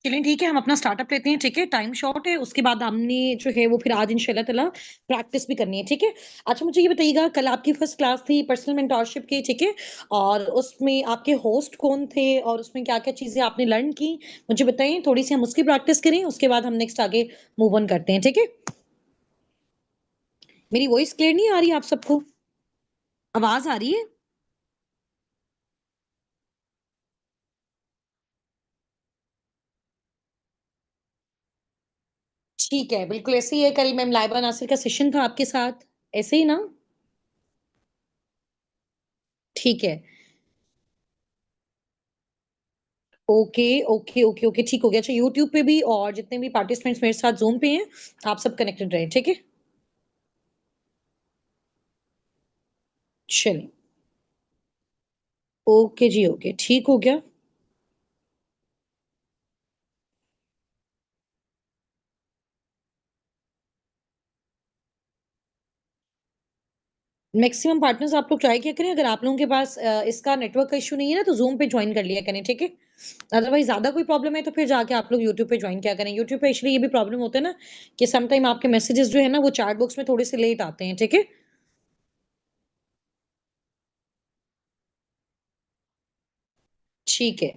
चलिए ठीक है, हम अपना स्टार्टअप लेते हैं। ठीक है, टाइम शॉर्ट है, उसके बाद हमने जो है वो फिर आज इंशाल्लाह ताला प्रैक्टिस भी करनी है। ठीक है। अच्छा, मुझे ये बताइएगा, कल आपकी फर्स्ट क्लास थी पर्सनल मेंटोरशिप की। ठीक है। और उसमें आपके होस्ट कौन थे और उसमें क्या क्या चीजें आपने लर्न की, मुझे बताइए। थोड़ी सी हम उसकी प्रैक्टिस करें, उसके बाद हम नेक्स्ट आगे मूव ऑन करते हैं। ठीक है। मेरी वॉइस क्लियर नहीं आ रही आप सबको? आवाज आ रही है? ठीक है, बिल्कुल ऐसे ही है। कल मैम लाइबा नासिर का सेशन था आपके साथ, ऐसे ही ना? ठीक है। ओके, ओके, ओके, ओके, ठीक हो गया। अच्छा, यूट्यूब पे भी और जितने भी पार्टिसिपेंट्स मेरे साथ ज़ूम पे हैं, आप सब कनेक्टेड रहें, ठीक है? चलिए। ओके जी, ओके, ठीक हो गया। मैक्सिमम पार्टनर्स आप लोग ट्राई किया करें, अगर आप लोगों के पास इसका नेटवर्क का इश्यू नहीं है ना, तो ज़ूम पे जॉइन कर लिया करें, ठीक है? अदरवाइज़ ज़्यादा कोई प्रॉब्लम है, तो फिर जाके आप लोग यूट्यूब पे जॉइन किया करें। यूट्यूब पे एक्चुअली ये भी प्रॉब्लम होता है ना कि सम टाइम आपके मैसेजेस जो है ना, वो चैट बॉक्स में थोड़े से लेट आते हैं, ठीक है? ठीक है।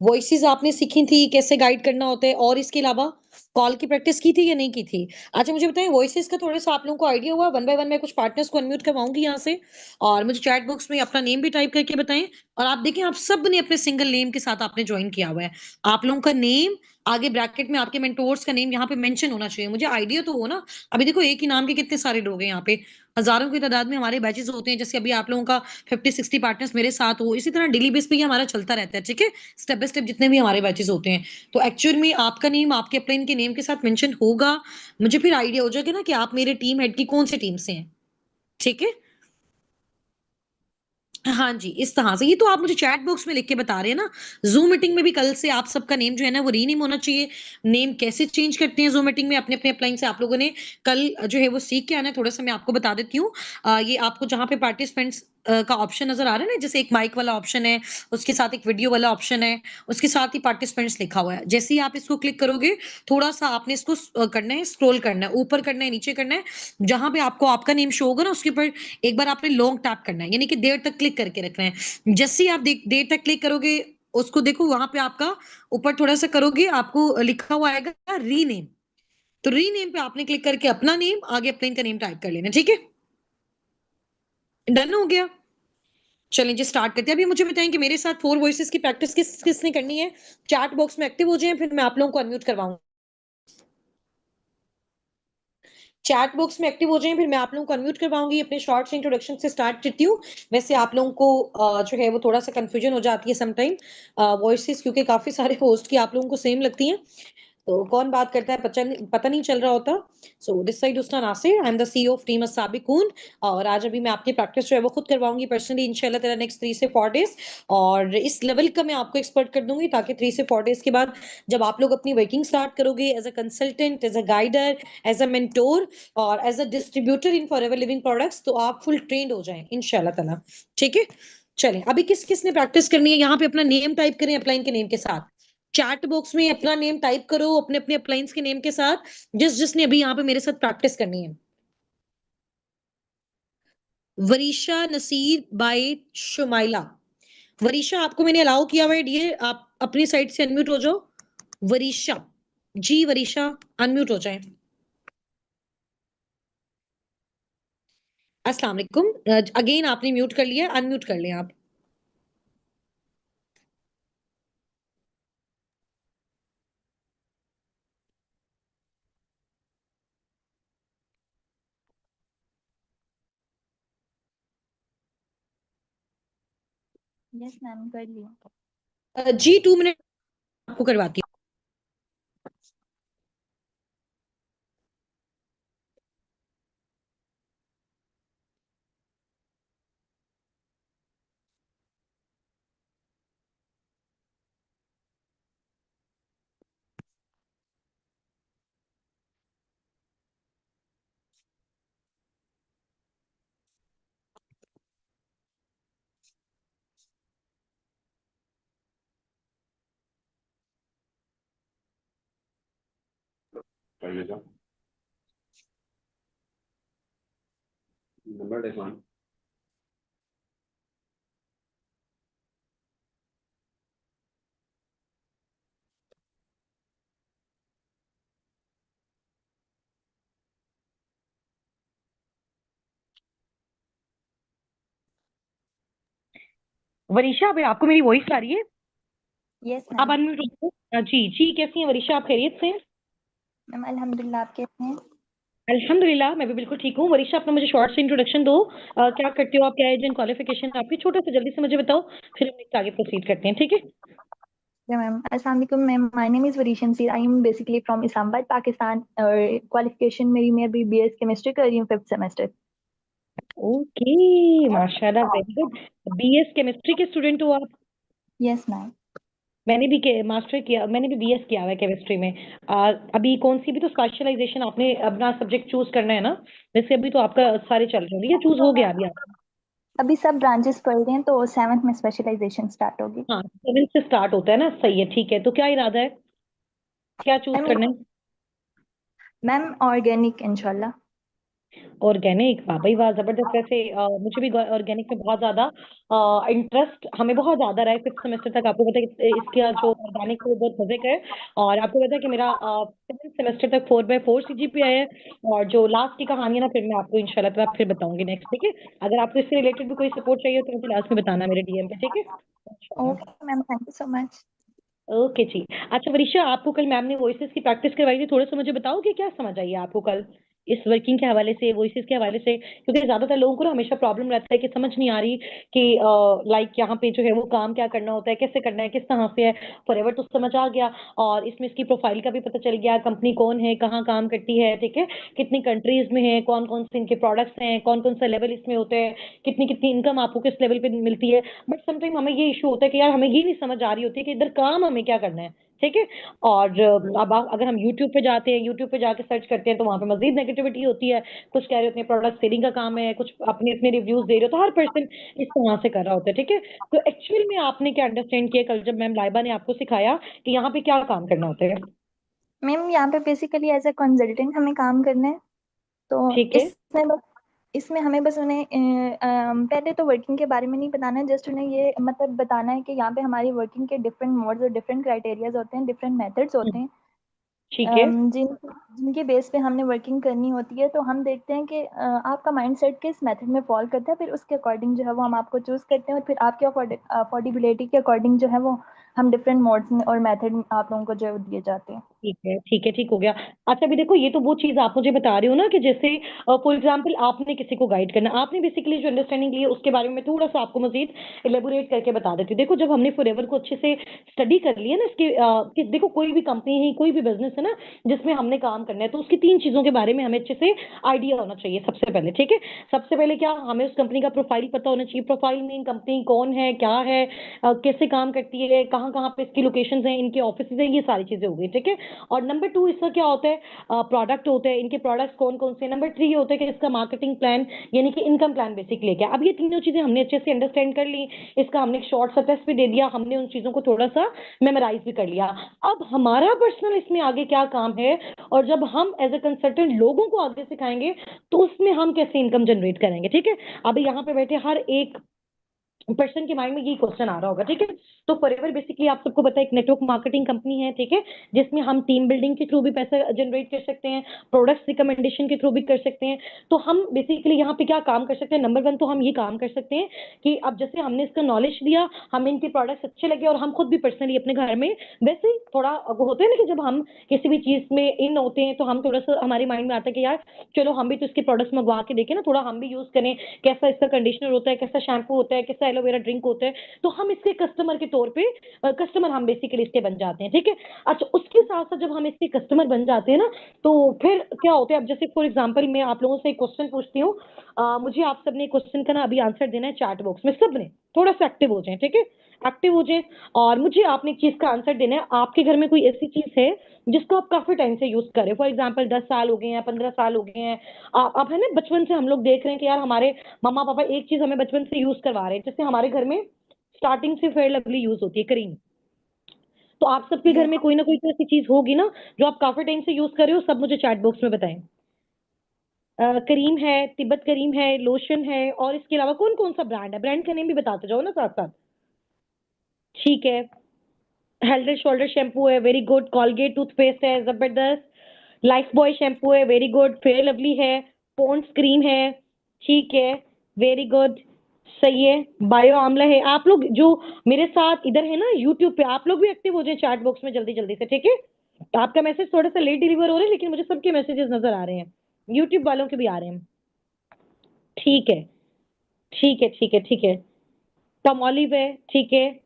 वॉइसेज़ आपने सीखी थी, कैसे गाइड करना होता है, और इसके अलावा कॉल की प्रैक्टिस की थी या नहीं की थी? अच्छा, मुझे बताइए, वॉइसेज़ का थोड़ा-सा आप लोगों को आइडिया हुआ? वन बाय वन मैं कुछ पार्टनर्स को अनम्यूट करवाऊँगी यहाँ से, और मुझे चैट बॉक्स में अपना नेम भी टाइप करके बताएँ। और आप देखें, आप सब ने अपने सिंगल नेम के साथ आपने जॉइन किया हुआ है। आप लोगों का नेम आगे ब्रैकेट में आपके मेंटोर्स का नेम यहाँ पे मेंशन होना चाहिए। मुझे आइडिया तो हो ना। अभी देखो, एक ही नाम के कितने सारे लोग हैं यहाँ पे। हज़ारों की तादाद में हमारे बैचेज़ होते हैं, जैसे अभी आप लोगों का 50-60 पार्टनर्स मेरे साथ हो, इसी तरह डेली बेस पे ये हमारा चलता रहता है, ठीक है? स्टेप बाय स्टेप जितने भी हमारे बैचेज़ होते हैं। तो एक्चुअल में आपका नेम आपके अपलाइन के नेम के साथ मेंशन होगा, मुझे फिर आइडिया हो जाएगा ना कि आप मेरे टीम हेड की कौन-सी टीम से हैं, ठीक है? हाँ जी, इस तरह से। ये तो आप मुझे चैट बॉक्स में लिख के बता रहे हैं ना। ज़ूम मीटिंग में भी कल से आप सबका नेम जो है ना, वो रीनेम होना चाहिए। नेम कैसे चेंज करते हैं ज़ूम मीटिंग में अपने-अपने अपलाइन से, आप लोगों ने कल जो है वो सीख के आना है। थोड़ा-सा मैं आपको बता देती हूँ। ये आपको जहाँ पे पार्टिसिपेंट्स का ऑप्शन नज़र आ रहा है ना, जैसे एक माइक वाला ऑप्शन है, उसके साथ एक वीडियो वाला ऑप्शन है, उसके साथ ही पार्टिसिपेंट्स लिखा हुआ है। जैसे ही आप इसको क्लिक करोगे, थोड़ा-सा आपने इसको करना है, स्क्रॉल करना है, ऊपर करना है, नीचे करना है। जहाँ पे आपको आपका नेम शो होगा ना, उसके ऊपर एक बार आपने लॉन्ग टैप करना है, यानी कि देर तक क्लिक करके रखना है। जैसे ही आप देर तक क्लिक करोगे, उसको देखो वहां पे आपका ऊपर थोड़ा सा करोगे, आपको लिखा हुआ आएगा रीनेम। तो रीनेम पे आपने क्लिक करके अपना नेम आगे अपने का नेम टाइप कर लेना, ठीक है? डन हो गया। चलिए जी, स्टार्ट करते हैं। अभी मुझे बताएं कि मेरे साथ फोर वॉइसेस की प्रैक्टिस किसने करनी है। चैट बॉक्स में एक्टिव हो जाए, फिर मैं आप लोगों को अनम्यूट करवाऊंगा। चैट बॉक्स में एक्टिव हो जाएँ, फिर मैं आप लोगों को अनम्यूट करवाऊँगी। अपने शॉर्ट से इंट्रोडक्शन से स्टार्ट करती हूँ। वैसे आप लोगों को जो है वो थोड़ा-सा कन्फ्यूजन हो जाती है सम टाइम, वॉइसेज़ क्योंकि काफ़ी सारे होस्ट की आप लोगों को सेम लगती हैं। तो कौन बात करता है पता नहीं चल रहा होता। सो दिस साइड उस्तान Nasir, I am the CEO of team अस्साबिकून। और आज अभी मैं आपकी प्रैक्टिस जो है वो खुद करवाऊँगी पर्सनली इंशाल्लाह ताला नेक्स्ट 3 से 4 डेज़। और इस लेवल का मैं आपको एक्सपर्ट कर दूँगी, ताकि 3 से 4 डेज़ के बाद जब आप लोग अपनी वर्किंग स्टार्ट करोगे as a consultant, as a guider, as a mentor और as a distributor in Forever Living Products, तो आप फुल ट्रेन्ड हो जाएँ इंशाल्लाह ताला। ठीक है? चलें, अभी किस-किस ने प्रैक्टिस करनी है, यहाँ पे अपना नेम टाइप करें अपलाइन के नेम के साथ। चैट बॉक्स में अपना नेम टाइप करो अपने-अपने अपलाइंस के नेम के साथ, जिसने अभी यहाँ पे मेरे साथ प्रैक्टिस करनी है। वरीशा नसीर बाय शुमाइला। वरीशा, आपको मैंने अलाउ किया हुआ है डियर, आप अपनी साइड से अनम्यूट हो जाओ। वरीशा, जी वरीशा, अनम्यूट हो जाएँ। अस्सलाम वालेकुम। अगेन आपने म्यूट कर लिया, अनम्यूट कर लें आप। यस मैम, कर लिया। जी 2 मिनट आपको करवाती हूँ। आइए जाओ नंबर देखो। वरीशा, अभी आपको मेरी वॉइस आ रही है? यस आप मैम। अनम्यूट हो? जी जी, कैसी हैं वरीशा, आप खैरियत से हैं? मैम अल्हम्दुलिल्लाह, आप कैसे हैं? अल्हम्दुलिल्लाह, मैं भी बिल्कुल ठीक हूँ। वरीशा, अपना मुझे शॉर्ट से इंट्रोडक्शन दो। क्या करते हो आप, क्या एज एंड क्वालिफिकेशन आपकी, छोटा सा जल्दी से मुझे बताओ, फिर हम इससे आगे प्रोसीड करते हैं, ठीक है? या मैम, अस्सलाम वालेकुम मैम, माय नेम इज़ वरीशन सी, I am basically from Islamabad Pakistan और क्वालिफिकेशन मेरी मैं अभी बीएस केमिस्ट्री कर रही हूँ 5th सेमेस्टर। ओके, माशाल्लाह, वेरी गुड। बीएस केमिस्ट्री के स्टूडेंट हो आप? Yes ma'am. मैंने भी मास्टर किया, मैंने भी बीएस किया हुआ है केमिस्ट्री में। अभी कौन सी भी तो स्पेशलाइजेशन आपने अपना सब्जेक्ट चूज करना है ना? वैसे अभी तो आपका सारे चल रहे हैं, ये चूज हो गया अभी आपका? अभी सब ब्रांचेस पढ़ रहे हैं तो 7th में स्पेशलाइजेशन स्टार्ट होगी। हाँ, 7 से स्टार्ट होता है ना, सही है, ठीक है। तो क्या इरादा है, क्या चूज मैम करना है? मैम ऑर्गेनिक इंशाल्लाह। ऑर्गेनिक, वाह भाई वाह, जबरदस्त। वैसे मुझे भी ऑर्गेनिक में बहुत ज्यादा इंटरेस्ट, हमें बहुत ज्यादा रहा है 5th सेमेस्टर तक। आपको पता है कि इसका जो ऑर्गेनिक है वो बहुत मजे का है। और आपको पता है कि मेरा 7th सेमेस्टर तक 4/4 CGPA है। और जो लास्ट की कहानी है ना, फिर मैं आपको इंशाल्लाह ताला फिर बताऊंगी नेक्स्ट, ठीक है? अगर आपको इससे रिलेटेड भी कोई सपोर्ट चाहिए तो मुझे लास्ट में बताना मेरे डीएम पे, ठीक है? इंशाल्लाह। Okay ma'am, thank you so much. Okay जी। अच्छा वरीशा, आपको कल मैम ने वॉइसेस की प्रैक्टिस करवाई थी, थोड़ा सा मुझे बताओ कि क्या समझ आई है आपको कल इस वर्किंग के हवाले से, वॉइसेस के हवाले से? क्योंकि ज्यादातर लोगों को ना हमेशा प्रॉब्लम रहता है कि समझ नहीं आ रही कि लाइक यहाँ पे जो है वो काम क्या करना होता है, कैसे करना है, किस तरह से है। फॉरएवर तो समझ आ गया, और इसमें इसकी प्रोफाइल का भी पता चल गया, कंपनी कौन है, कहाँ काम करती है, ठीक है, कितनी कंट्रीज में है, कौन कौन से इनके प्रोडक्ट्स हैं, कौन कौन सा लेवल इसमें होते हैं, कितनी कितनी इनकम आपको किस लेवल पे मिलती है। बट समटाइम हमें ये इशू होता है कि यार हमें ये नहीं समझ आ रही होती कि इधर काम हमें क्या करना है, ठीक है? और अब अगर हम यूट्यूब पे जाते हैं, यूट्यूब पे जाके सर्च करते हैं, तो वहां पे मजीद नेगेटिविटी होती है। कुछ कह रहे होते हैं प्रोडक्ट सेलिंग का काम है, कुछ अपने अपने रिव्यूज दे रहे हो, तो हर पर्सन इस तरह से कर रहा होता है, ठीक है? तो एक्चुअल में आपने क्या अंडरस्टैंड किया कल जब मैम लाइबा ने आपको सिखाया कि यहाँ पे क्या काम करना होता है? मैम यहाँ पे बेसिकली एज ए कंसल्टेंट हमें काम करना है। तो ठीक है। इसमें हमें बस उन्हें पहले तो वर्किंग के बारे में नहीं बताना है, जस्ट उन्हें ये मतलब बताना है कि यहाँ पे हमारी वर्किंग के डिफरेंट मोड्स और डिफरेंट क्राइटेरियाज होते हैं, डिफरेंट मेथड्स होते हैं, ठीक है। जिनके बेस पे हमने वर्किंग करनी होती है। तो हम देखते हैं कि आपका माइंडसेट किस मेथड में फॉल करता है, फिर उसके अकॉर्डिंग जो है वो हम आपको चूज करते हैं, और फिर आपके अफोर्डेबिलिटी के अकॉर्डिंग जो है वो हम डिफरेंट मोड्स में और मेथड आप लोगों को जो है वो दिए जाते हैं। ठीक है, ठीक है, ठीक हो गया। अच्छा अभी देखो, ये तो वो चीज आप मुझे बता रहे हो ना कि जैसे फॉर एग्जांपल आपने किसी को गाइड करना, आपने बेसिकली जो अंडरस्टैंडिंग ली है उसके बारे में थोड़ा सा आपको मजीद इलेबोरेट करके बता देती हूँ। देखो, जब हमने फॉरएवर को अच्छे से स्टडी कर लिया ना इसके कि देखो कोई भी कंपनी है, कोई भी बिजनेस है ना जिसमें हमने काम करना है, तो उसकी 3 चीजों के बारे में हमें अच्छे से आइडिया होना चाहिए सबसे पहले, ठीक है? सबसे पहले क्या, हमें उस कंपनी का प्रोफाइल पता होना चाहिए। प्रोफाइल में कंपनी कौन है, क्या है, कैसे काम करती है, कहाँ कहाँ पे इसकी लोकेशंस हैं, इनके ऑफिस हैं, ये सारी चीजें हो गई, ठीक है? और नंबर 2 इसका क्या होता है, प्रोडक्ट होते हैं, इनके प्रोडक्ट्स कौन कौन से। नंबर 3 होता है कि इसका मार्केटिंग प्लान, यानी कि इनकम प्लान बेसिकली क्या। अब ये तीनों चीजें हमने अच्छे से अंडरस्टैंड कर ली, इसका हमने एक शॉर्ट सा टेस्ट भी दे दिया, हमने उन चीजों को थोड़ा सा मेमोराइज भी कर लिया। अब हमारा पर्सनल इसमें आगे क्या काम है, और जब हम एज ए कंसल्टेंट लोगों को आगे सिखाएंगे तो उसमें हम कैसे इनकम जनरेट करेंगे, ठीक है? अभी यहाँ पे बैठे हर एक पर्सन के माइंड में यही क्वेश्चन आ रहा होगा, ठीक है? तो फॉरएवर बेसिकली आप सबको पता है एक नेटवर्क मार्केटिंग कंपनी है, ठीक है, जिसमें हम टीम बिल्डिंग के थ्रू भी पैसा जनरेट कर सकते हैं, प्रोडक्ट्स रिकमेंडेशन के थ्रू भी कर सकते हैं। तो हम बेसिकली यहाँ पे क्या काम कर सकते हैं, नंबर 1 तो हम ये काम कर सकते हैं कि अब जैसे हमने इसका नॉलेज दिया, हमें इनके प्रोडक्ट्स अच्छे लगे, और हम खुद भी पर्सनली अपने घर में वैसे ही थोड़ा वो होते हैं ना कि जब हम किसी भी चीज में इन होते हैं तो हम थोड़ा सा हमारे माइंड में आता है कि यार चलो हम भी तो इसके प्रोडक्ट्स मंगवा के देखें ना, थोड़ा हम भी यूज करें, कैसा इसका कंडीशनर होता है, कैसा शैम्पू होता है, कैसा एलोवेरा ड्रिंक होता है। तो हम इसके कस्टमर के तौर पे कस्टमर हम बेसिकली इसके बन जाते हैं, ठीक है? अच्छा, उसके साथ साथ जब हम इसके कस्टमर बन जाते हैं ना, तो फिर क्या होता है, अब जैसे फॉर एग्जांपल मैं आप लोगों से एक क्वेश्चन पूछती हूँ, मुझे आप सबने क्वेश्चन का ना अभी आंसर देना है चैट बॉक्स में, सबने थोड़ा सा एक्टिव हो जाए, ठीक है? एक्टिव हो जाए, और मुझे आपने एक चीज का आंसर देना है। आपके घर में कोई ऐसी चीज है जिसको आप काफी टाइम से यूज कर रहे हो, फॉर एग्जाम्पल 10 साल हो गए हैं, 15 साल हो गए हैं, आप है ना बचपन से हम लोग देख रहे हैं कि यार हमारे मम्मा पापा एक चीज हमें बचपन से यूज करवा रहे हैं, जैसे हमारे घर में स्टार्टिंग से फेयर लवली यूज होती है, क्रीम। तो आप सबके घर में कोई ना कोई तो ऐसी चीज होगी ना जो आप काफी टाइम से यूज कर रहे हो, सब मुझे चैट बॉक्स में बताएं। करीम है, तिब्बत करीम है, लोशन है, और इसके अलावा कौन कौन सा ब्रांड है, ब्रांड का नेम भी बताते जाओ ना साथ साथ। ठीक है, हेल्ड एंड शोल्डर शैम्पू है, वेरी गुड। कॉलगेट टूथपेस्ट है, जबरदस्त। लाइफ बॉय शैम्पू है, वेरी गुड। फेयर लवली है, पॉन्ड्स क्रीम है, ठीक है, वेरी गुड, सही है। बायो आंवला है। आप लोग जो मेरे साथ इधर है ना यूट्यूब पे, आप लोग भी एक्टिव हो जाए चैट बॉक्स में जल्दी जल्दी से, ठीक है। आपका मैसेज थोड़ा सा लेट डिलीवर हो रहा है, लेकिन मुझे सबके मैसेजेस नजर आ रहे हैं, यूट्यूब वालों के भी आ रहे हैं। ठीक है, ठीक है, ठीक है, ठीक है। टमोलिव है, ठीक है।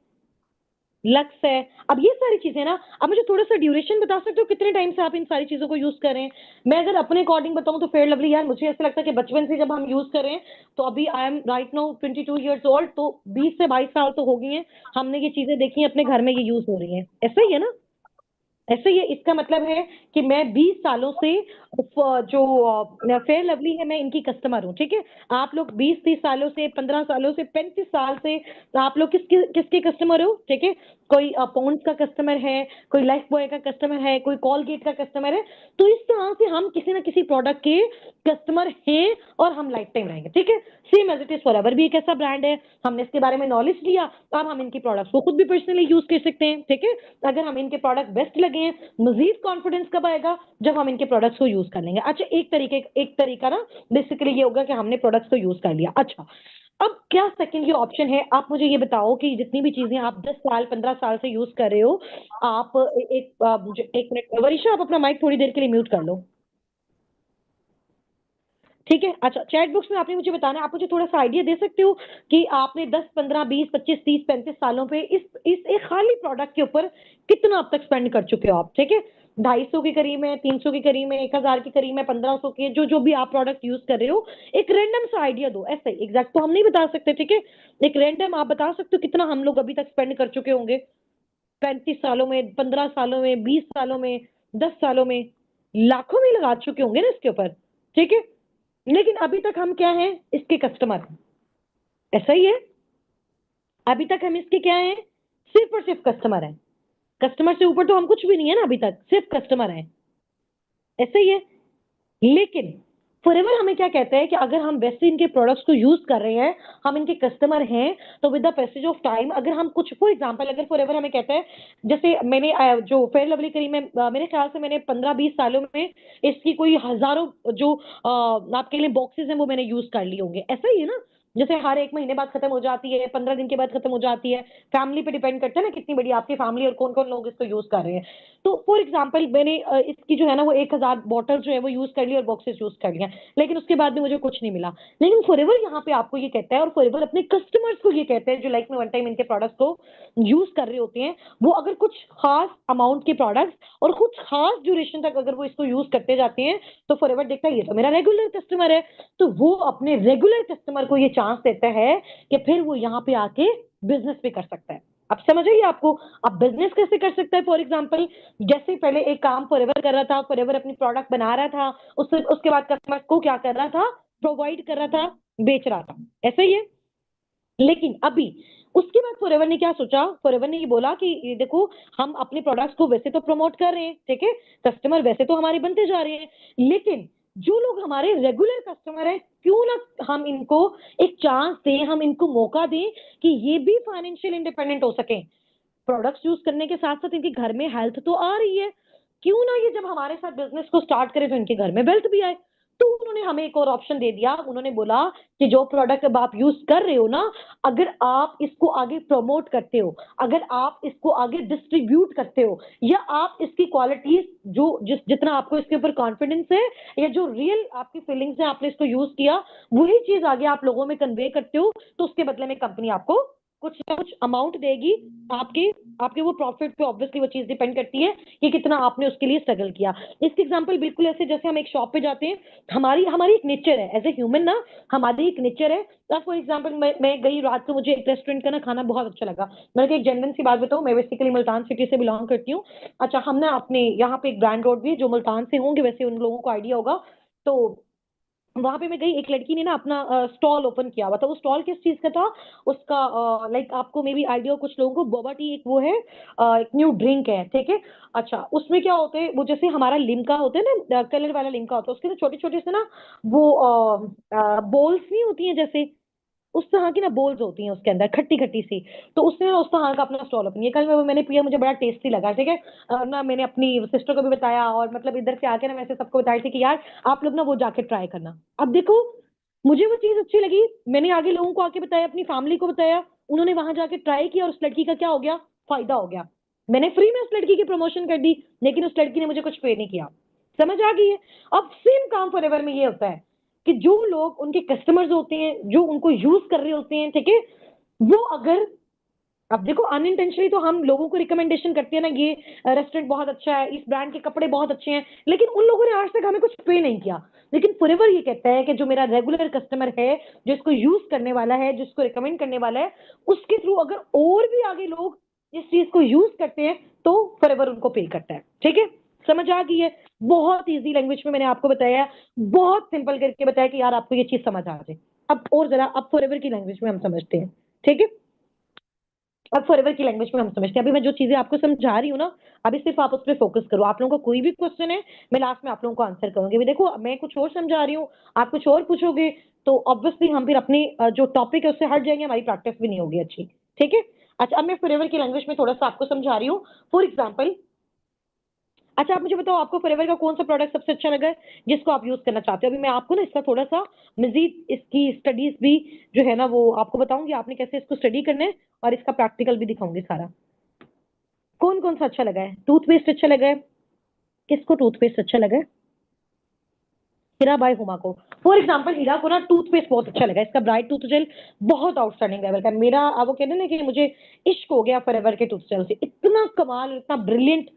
लक्स है। अब ये सारी चीजें ना, अब मुझे थोड़ा सा ड्यूरेशन बता सकते हो कितने टाइम से आप इन सारी चीजों को यूज कर रहे हैं। मैं अगर अपने अकॉर्डिंग बताऊं तो फेयर लवली यार मुझे ऐसा लगता है कि बचपन से जब हम यूज कर रहे हैं, तो अभी I am right now 22 years old, तो 20 से 22 साल तो हो गई हैं, हमने ये चीजें देखी हैं, अपने घर में ये यूज हो रही हैं, ऐसा ही है ना। ऐसे ही इसका मतलब है कि मैं 20 सालों से जो फेयर लवली है मैं इनकी कस्टमर हूँ, ठीक है। आप लोग 20-30 सालों से, 15 सालों से, 35 साल से आप लोग किसके किसके कस्टमर हो, ठीक है। कोई पॉन्ड्स का कस्टमर है, कोई लाइफ बॉय का कस्टमर है, कोई कॉलगेट का कस्टमर है। तो इस तरह से हम किसी ना किसी प्रोडक्ट के कस्टमर हैं और हम लाइफ टाइम रहेंगे, ठीक है। Same as it is forever भी एक ऐसा ब्रांड है, हमने इसके बारे में नॉलेज लिया, अब हम इनकी प्रोडक्ट्स को खुद भी पर्सनली यूज कर सकते हैं, ठीक है। अगर हम इनके प्रोडक्ट बेस्ट लगे हैं, मजीद कॉन्फिडेंस कब आएगा, जब हम इनके प्रोडक्ट्स को यूज कर लेंगे। अच्छा, एक तरीका ना बेसिकली ये होगा कि हमने प्रोडक्ट्स को यूज कर लिया। अच्छा, अब क्या सेकंड ये ऑप्शन है, आप मुझे ये बताओ कि जितनी भी चीजें आप 10 साल 15 साल से यूज कर रहे हो, आप मुझे एक मिनट, वरिशा आप अपना माइक थोड़ी देर के लिए म्यूट कर लो, ठीक है। अच्छा, चैट बॉक्स में आपने मुझे बताना है, आप मुझे थोड़ा सा आइडिया दे सकते हो कि आपने 10 15 20 25 30 35 सालों पे इस एक खाली प्रोडक्ट के ऊपर कितना अब तक स्पेंड कर चुके हो आप, ठीक है। 250 के करीब है, 300 के करीब है, 1000 के करीब है, 1500 के, जो जो भी आप प्रोडक्ट यूज कर रहे हो, एक रैंडम सा आइडिया दो, ऐसे एग्जैक्ट तो हम नहीं बता सकते, ठीक है। एक रैंडम आप बता सकते हो कितना हम लोग अभी तक स्पेंड कर चुके होंगे, 35 सालों में, 15 सालों में, 20 सालों में, 10 सालों में, लाखों में लगा चुके होंगे ना इसके ऊपर, ठीक है। लेकिन अभी तक हम क्या हैं, इसके कस्टमर हैं, ऐसा ही है। अभी तक हम इसके क्या हैं, सिर्फ और सिर्फ कस्टमर हैं। कस्टमर से ऊपर तो हम कुछ भी नहीं है ना, अभी तक सिर्फ कस्टमर हैं, ऐसा ही है। लेकिन फॉरएवर हमें क्या कहता है कि अगर हम वैसे इनके प्रोडक्ट्स को यूज कर रहे हैं, हम इनके कस्टमर हैं, तो with the passage of time अगर हम कुछ, फॉर एग्जांपल अगर फॉरएवर हमें कहता है, जैसे मैंने जो फेयर लवली क्रीम है, मेरे ख्याल से मैंने 15-20 सालों में इसकी कोई हजारों जो आपके लिए बॉक्सेस हैं वो मैंने यूज कर लिए होंगे, ऐसा ही है ना। जैसे हर एक महीने बाद खत्म हो जाती है, 15 दिन के बाद खत्म हो जाती है, फैमिली पे डिपेंड करता है ना कितनी बड़ी आपकी फैमिली और कौन कौन लोग इसको यूज कर रहे हैं। तो फॉर एग्जाम्पल मैंने इसकी जो है ना वो 1000 बॉटल जो है वो यूज कर ली और बॉक्सेस यूज कर लिया, लेकिन उसके बाद भी मुझे कुछ नहीं मिला। लेकिन फॉरएवर यहाँ पे आपको ये कहता है, और फॉरएवर अपने कस्टमर्स को ये कहते हैं जो लाइफ में वन टाइम इनके प्रोडक्ट्स को यूज कर रहे होते हैं, वो अगर कुछ खास अमाउंट के प्रोडक्ट्स और कुछ खास ड्यूरेशन तक अगर वो इसको यूज करते जाते हैं, तो फॉरएवर देखता है ये तो मेरा रेगुलर कस्टमर है, तो वो अपने रेगुलर कस्टमर को ये चांस देता है कि फिर वो यहाँ पे आके बिजनेस भी कर सकता है। अब समझ आइए आपको, अब बिजनेस कैसे कर सकता है, फॉर एग्जाम्पल जैसे पहले एक काम फॉरएवर कर रहा था, फॉरएवर अपनी प्रोडक्ट बना रहा था, उसके बाद कस्टमर को क्या कर रहा था, प्रोवाइड कर रहा था, बेच रहा था, ऐसे ही है। लेकिन अभी उसके बाद फॉरएवर ने क्या सोचा, फॉरएवर ने ये बोला कि ये देखो, हम अपने प्रोडक्ट्स को वैसे तो प्रमोट कर रहे हैं, ठीक है, कस्टमर वैसे तो हमारे बनते जा रहे हैं, लेकिन जो लोग हमारे रेगुलर कस्टमर हैं, क्यों ना हम इनको एक चांस दें, हम इनको मौका दें कि ये भी फाइनेंशियल इंडिपेंडेंट हो सके। प्रोडक्ट्स यूज करने के साथ साथ इनके घर में हेल्थ तो आ रही है, क्यों ना ये जब हमारे साथ बिजनेस को स्टार्ट करें तो इनके घर में वेल्थ भी आए। तो उन्होंने हमें एक और ऑप्शन दे दिया, उन्होंने बोला कि जो प्रोडक्ट अब आप यूज कर रहे हो ना, अगर आप इसको आगे प्रमोट करते हो, अगर आप इसको आगे डिस्ट्रीब्यूट करते हो, या आप इसकी क्वालिटीज जो जितना आपको इसके ऊपर कॉन्फिडेंस है, या जो रियल आपकी फीलिंग्स है, आपने इसको यूज किया, वही चीज आगे आप लोगों में कन्वे करते हो, तो उसके बदले में कंपनी आपको कुछ ना कुछ अमाउंट देगी। आपके आपके वो प्रॉफिट पे ऑब्वियसली वो चीज डिपेंड करती है कि कितना आपने उसके लिए स्ट्रगल किया। इसके एग्जांपल बिल्कुल ऐसे, जैसे हम एक शॉप पे जाते हैं, हमारी हमारी एक नेचर है एज ए ह्यूमन ना, हमारी एक नेचर है। फॉर एग्जांपल मैं गई रात को, मुझे एक रेस्टोरेंट का ना खाना बहुत अच्छा लगा। मैंने एक जेन्युइन सी बात बताऊं, मैं बेसिकली मुल्तान सिटी से बिलोंग करती हूँ। अच्छा, हम ना अपने यहाँ पे एक ब्रांड रोड भी है, जो मुल्तान से होंगे वैसे उन लोगों को आइडिया होगा। तो वहां पे मैं गई, एक लड़की ने ना अपना स्टॉल ओपन किया हुआ था। वो स्टॉल किस चीज का था उसका, लाइक आपको मे बी आइडिया, कुछ लोगों को बोबा टी एक वो है, एक न्यू ड्रिंक है, ठीक है। अच्छा, उसमें क्या होते हैं, वो जैसे हमारा लिम्का होता है ना, कलर वाला लिम्का होता है, उसके ना छोटे छोटे से ना वो बोल्स नहीं होती हैं जैसे, उस तरह की ना बोल्स होती हैं उसके अंदर, खट्टी खट्टी सी। तो उसने ना उस तरह का अपना स्टॉल ओपन किया। कल मैंने पिया, मुझे बड़ा टेस्टी लगा, ठीक है। ना मैंने अपनी सिस्टर को भी बताया, और मतलब इधर से आके ना वैसे सबको बताई थी कि यार आप लोग ना वो जाके ट्राई करना। अब देखो, मुझे वो चीज अच्छी लगी, मैंने आगे लोगों को आके बताया, अपनी फैमिली को बताया, उन्होंने वहां जाके ट्राई किया, और उस लड़की का क्या हो गया, फायदा हो गया। मैंने फ्री में उस लड़की की प्रमोशन कर दी, लेकिन उस लड़की ने मुझे कुछ पे नहीं किया। समझ आ गई है? अब सेम काम फॉरएवर में ये होता है कि जो लोग उनके कस्टमर्स होते हैं, जो उनको यूज कर रहे होते हैं, ठीक है, वो अगर, अब देखो अनइंटेंशनली तो हम लोगों को रिकमेंडेशन करते हैं ना, ये रेस्टोरेंट बहुत अच्छा है, इस ब्रांड के कपड़े बहुत अच्छे हैं, लेकिन उन लोगों ने आज तक हमें कुछ पे नहीं किया। लेकिन फॉरएवर ये कहता है कि जो मेरा रेगुलर कस्टमर है, जो इसको यूज करने वाला है, जिसको रिकमेंड करने वाला है, उसके थ्रू अगर और भी आगे लोग इस चीज को यूज करते हैं, तो फॉरएवर उनको पे करता है, ठीक है। समझ आ गई है? बहुत इजी लैंग्वेज में मैंने आपको बताया, बहुत सिंपल करके बताया कि यार आपको ये चीज समझ आ जाए। अब और जरा, अब फॉरएवर की लैंग्वेज में हम समझते हैं, ठीक है। अब फॉरएवर की लैंग्वेज में हम समझते हैं। अभी मैं जो चीजें आपको समझा रही हूँ ना, अभी सिर्फ आप उस पर फोकस करो। आप लोगों को कोई भी क्वेश्चन है, मैं लास्ट में आप लोगों को आंसर करूंगी। अभी देखो, मैं कुछ और समझा रही हूँ, आप कुछ और पूछोगे, तो ऑब्वियसली हम फिर अपनी जो टॉपिक है उससे हट जाएंगे, हमारी प्रैक्टिस भी नहीं होगी अच्छी, ठीक है। अच्छा, अब मैं फॉरएवर की लैंग्वेज में थोड़ा सा आपको समझा रही हूँ। फॉर एग्जाम्पल, अच्छा आप मुझे बताओ, आपको फॉरएवर का कौन सा प्रोडक्ट सबसे अच्छा लगा है, जिसको आप यूज करना चाहते हो। अभी मैं आपको ना इसका थोड़ा सा मजीद इसकी स्टडीज भी जो है ना वो आपको बताऊंगी, आपने कैसे इसको स्टडी करना है, और इसका प्रैक्टिकल भी दिखाऊंगी सारा। कौन कौन सा अच्छा लगा है? टूथपेस्ट अच्छा लगा है? किसको टूथपेस्ट अच्छा लगा है? हीरा बाय हुमा को। फॉर एग्जाम्पल, हीरा को ना टूथपेस्ट बहुत अच्छा लगा, इसका ब्राइट टूथ जेल बहुत आउटस्टैंडिंग लेवल का है। मेरा, अब वो कहते हैं ना कि मुझे इश्क हो गया फॉरएवर के टूथ जेल से, इतना कमाल, इतना ब्रिलियंट